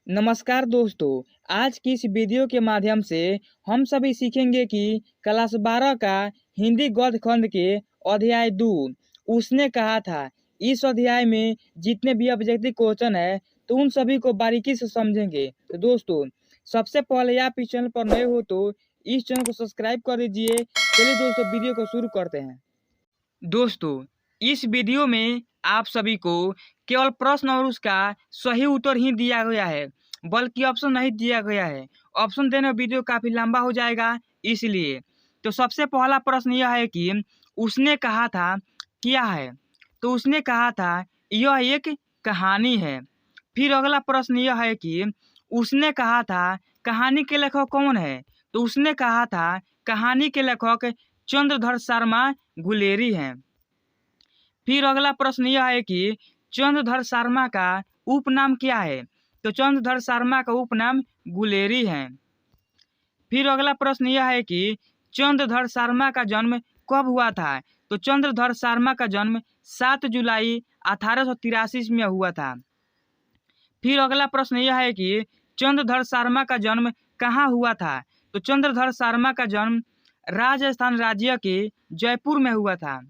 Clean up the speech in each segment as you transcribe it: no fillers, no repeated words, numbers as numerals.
नमस्कार दोस्तों। आज की इस वीडियो के माध्यम से हम सभी सीखेंगे कि क्लास 12 का हिंदी गद्य खंड के अध्याय 2 उसने कहा था। इस अध्याय में जितने भी ऑब्जेक्टिव क्वेश्चन है तो उन सभी को बारीकी से समझेंगे। तो दोस्तों, सबसे पहले आप इस चैनल पर नए हो तो इस चैनल को सब्सक्राइब कर दीजिए। चलिए दोस्तों, वीडियो को शुरू करते हैं। दोस्तों, इस वीडियो में आप सभी को केवल प्रश्न और उसका सही उत्तर ही दिया गया है, बल्कि ऑप्शन नहीं दिया गया है। ऑप्शन देने में वीडियो काफी लंबा हो जाएगा, इसलिए तो सबसे पहला प्रश्न यह है कि उसने कहा था क्या है। तो उसने कहा था यह एक कहानी है। फिर अगला प्रश्न यह है कि उसने कहा था कहानी के लेखक कौन है। तो उसने कहा था कहानी के लेखक चंद्रधर शर्मा गुलेरी हैं। फिर अगला प्रश्न यह है कि चंद्रधर शर्मा का उपनाम क्या है। तो चंद्रधर शर्मा का उपनाम गुलेरी है। फिर अगला प्रश्न यह है कि चंद्रधर शर्मा का जन्म कब हुआ था। तो चंद्रधर शर्मा का जन्म 7 जुलाई 1883 में हुआ था। फिर अगला प्रश्न यह है कि चंद्रधर शर्मा का जन्म कहाँ हुआ था। तो चंद्रधर शर्मा का जन्म राजस्थान राज्य के जयपुर में हुआ था।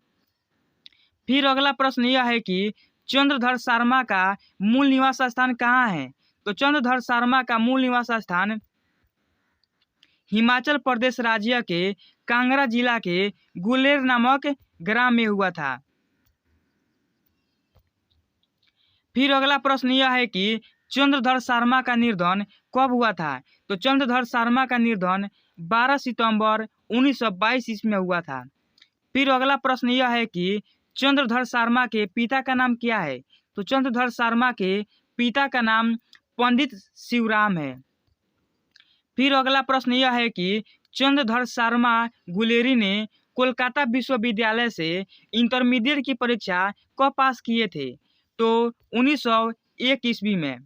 फिर अगला प्रश्न यह है कि चंद्रधर शर्मा का मूल निवास स्थान कहाँ है। तो चंद्रधर शर्मा का मूल निवास स्थान हिमाचल प्रदेश राज्य के कांगड़ा जिला के गुलेर नामक ग्राम में हुआ था। फिर अगला प्रश्न यह है कि चंद्रधर शर्मा का निर्धन कब हुआ था। तो चंद्रधर शर्मा का निर्धन 12 सितंबर 1922 ईस्वी में हुआ था। फिर अगला प्रश्न यह है कि चंद्रधर शर्मा के पिता का नाम क्या है। तो चंद्रधर शर्मा के पिता का नाम पंडित शिवराम है। फिर अगला प्रश्न यह है कि चंद्रधर शर्मा गुलेरी ने कोलकाता विश्वविद्यालय से इंटरमीडिएट की परीक्षा कब पास किए थे। तो 1901 ईस्वी में।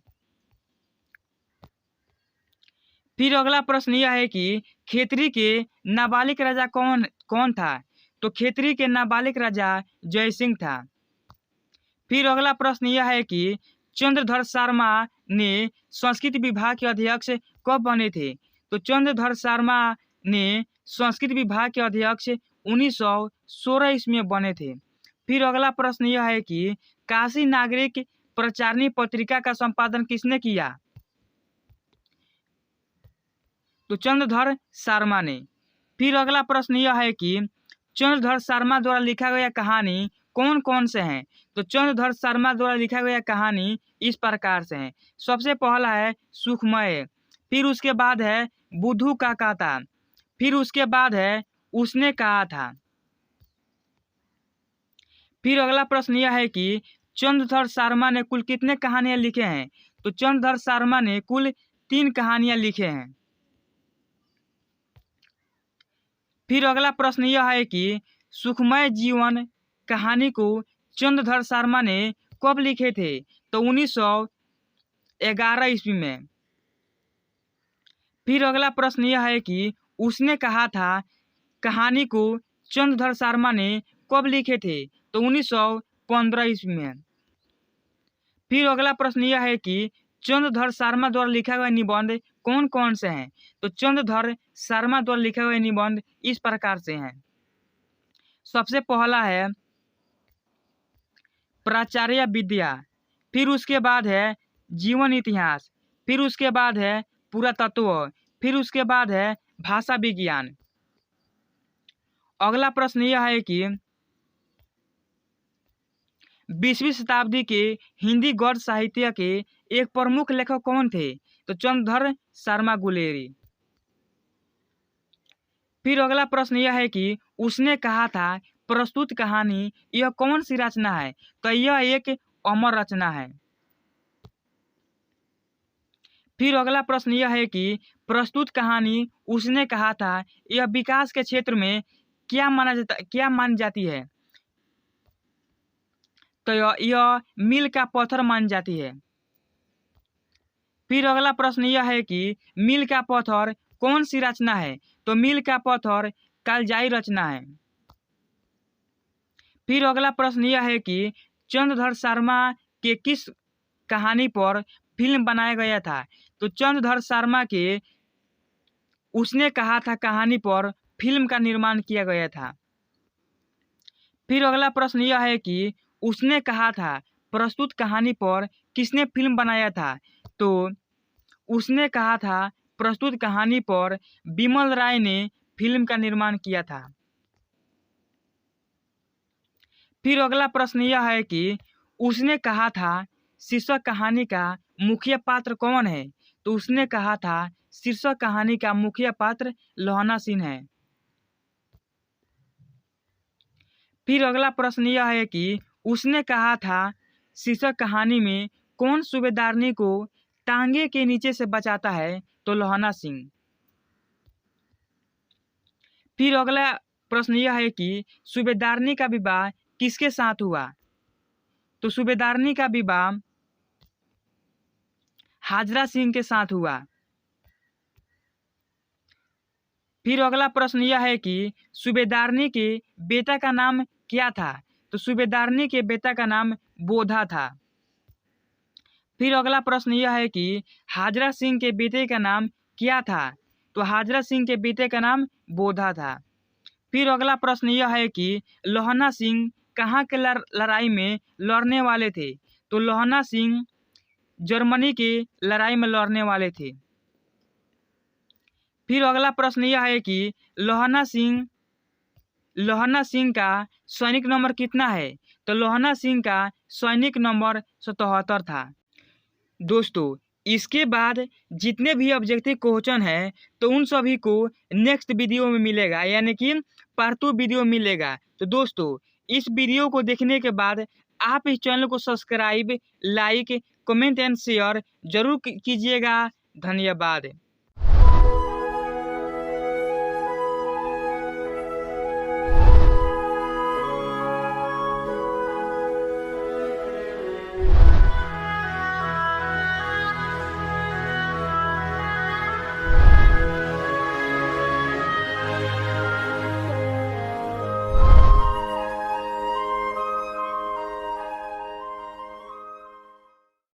फिर अगला प्रश्न यह है कि खेतरी के नाबालिग राजा कौन था। तो खेतरी के नाबालिग राजा जय सिंह था। फिर अगला प्रश्न यह है कि चंद्रधर शर्मा ने संस्कृत विभाग के अध्यक्ष कब बने थे। तो चंद्रधर शर्मा ने संस्कृत विभाग के अध्यक्ष 1916 ईस्वी में बने थे। फिर अगला प्रश्न यह है कि काशी नागरिक प्रचारणी पत्रिका का संपादन किसने किया। तो चंद्रधर शर्मा ने। फिर अगला प्रश्न यह है कि चंद्रधर शर्मा द्वारा लिखा गया कहानी कौन कौन से हैं। तो चंद्रधर शर्मा द्वारा लिखा गया कहानी इस प्रकार से है। सबसे पहला है सुखमय, फिर उसके बाद है बुद्धू का काता, फिर उसके बाद है उसने कहा था। फिर अगला प्रश्न यह है कि चंद्रधर शर्मा ने कुल कितने कहानियां लिखे हैं। तो चंद्रधर शर्मा ने कुल 3 कहानियां लिखे हैं। फिर अगला प्रश्न यह है कि सुखमय जीवन कहानी को चंद्रधर शर्मा ने कब लिखे थे। तो 1911 ईस्वी में। फिर अगला प्रश्न यह है कि उसने कहा था कहानी को चंद्रधर शर्मा ने कब लिखे थे। तो 1915 ईस्वी में। फिर अगला प्रश्न यह है कि चंद्रधर शर्मा द्वारा लिखा गया निबंध कौन कौन से हैं। तो चंद्रधर शर्मा द्वारा लिखा गया निबंध इस प्रकार से हैं। सबसे पहला है प्राचार्य विद्या, फिर उसके बाद है जीवन इतिहास, फिर उसके बाद है पुरातत्व, फिर उसके बाद है भाषा विज्ञान। अगला प्रश्न यह है कि 20वीं शताब्दी के हिंदी गद्य साहित्य के एक प्रमुख लेखक कौन थे। तो चंद्रधर शर्मा गुलेरी। फिर अगला प्रश्न यह है कि उसने कहा था प्रस्तुत कहानी यह कौन सी रचना है। तो यह एक अमर रचना है। फिर अगला प्रश्न यह है कि प्रस्तुत कहानी उसने कहा था यह विकास के क्षेत्र में क्या मानी जाती है। तो यह मील का पत्थर मानी जाती है। फिर अगला प्रश्न यह है कि मील का पत्थर कौन सी रचना है। तो मील का पत्थर कालजाई रचना है। फिर अगला प्रश्न यह है कि चंद्रधर शर्मा के किस कहानी पर फिल्म बनाया गया था? तो चंद्रधर शर्मा के उसने कहा था कहानी पर फिल्म का निर्माण किया गया था। फिर अगला प्रश्न यह है कि उसने कहा था प्रस्तुत कहानी पर किसने फिल्म बनाया था? तो उसने कहा था प्रस्तुत कहानी पर बिमल राय ने फिल्म का निर्माण किया था। फिर अगला प्रश्न यह है कि उसने कहा था शीर्षक कहानी का मुख्य पात्र कौन है? तो उसने कहा था शीर्षक कहानी का मुख्य पात्र लोहना सिंह है। फिर अगला प्रश्न यह है कि उसने कहा था शीर्षक कहानी में कौन सूबेदारनी को टांगे के नीचे से बचाता है? तो लोहना सिंह। फिर अगला प्रश्न यह है कि सूबेदारनी का विवाह किसके साथ हुआ? तो सूबेदारनी का विवाह हाजरा सिंह के साथ हुआ। फिर अगला प्रश्न यह है कि सूबेदारनी के बेटा का नाम क्या था? तो सूबेदारनी के बेटा का नाम बोधा था। फिर अगला प्रश्न यह है कि हाजरा सिंह के बेटे का नाम क्या था? तो हाजरा सिंह के बेटे का नाम बोधा था। फिर अगला प्रश्न यह है कि लोहना सिंह कहाँ के लड़ाई में लड़ने वाले थे? तो लोहना सिंह जर्मनी के लड़ाई में लड़ने वाले थे। फिर अगला प्रश्न यह है कि लोहना सिंह का सैनिक नंबर कितना है? तो लोहना सिंह का सैनिक नंबर 77 था। दोस्तों, इसके बाद जितने भी ऑब्जेक्टिव क्वेश्चन है तो उन सभी को नेक्स्ट वीडियो में मिलेगा, यानी कि पार्ट 2 वीडियो मिलेगा। तो दोस्तों, इस वीडियो को देखने के बाद आप इस चैनल को subscribe, like, comment and share जरूर कीजिएगा। धन्यवाद।